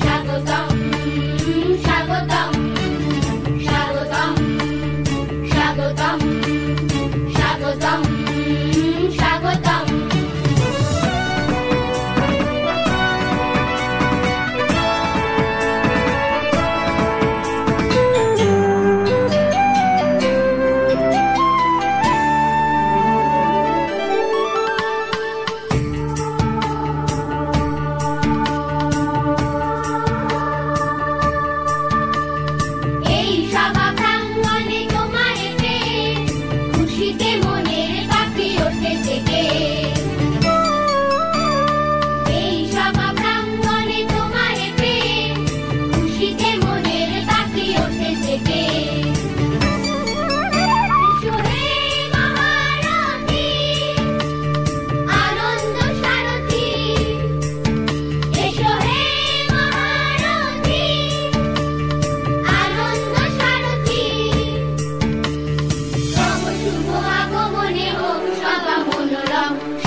স্বাগতম স্বাগতম স্বাগতম স্বাগতম স্বাগতম স্বাগতম স্বাগতম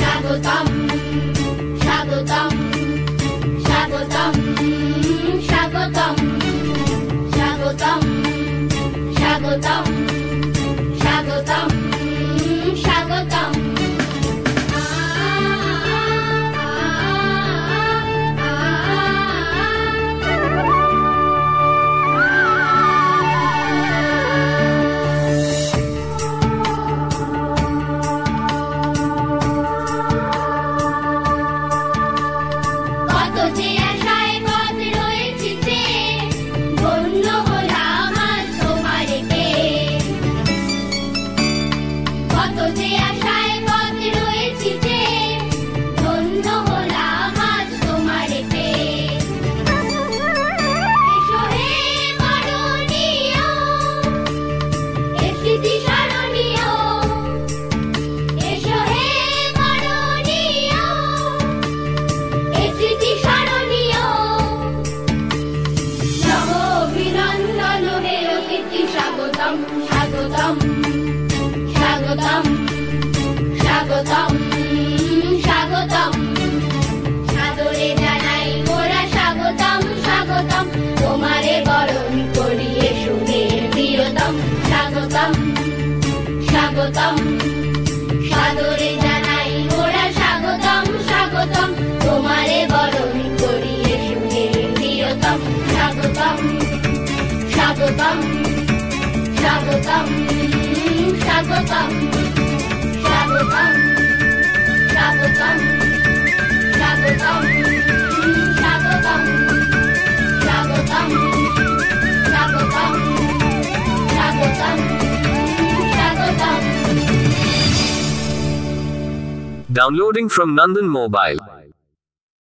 স্বাগতম স্বাগতম স্বাগতম স্বাগতম স্বাগতম স্বাগতম স্বাগতম স্বাগতম স্বাগতম স্বাগতম স্বাগতম স্বাগতম সাদরে জানাই মোরা স্বাগতম স্বাগতম তোমারে বরণ করিয়ে শুনে প্রিয়তম স্বাগতম স্বাগতম সাদরে জানাই মোরা স্বাগতম স্বাগতম তোমারে বরণ করিয়ে শুনে প্রিয়তম স্বাগতম স্বাগতম স্বাগতম স্বাগতম স্বাগতম স্বাগতম স্বাগতম স্বাগতম স্বাগতম স্বাগতম স্বাগতম স্বাগতম Downloading from Nandan Mobile.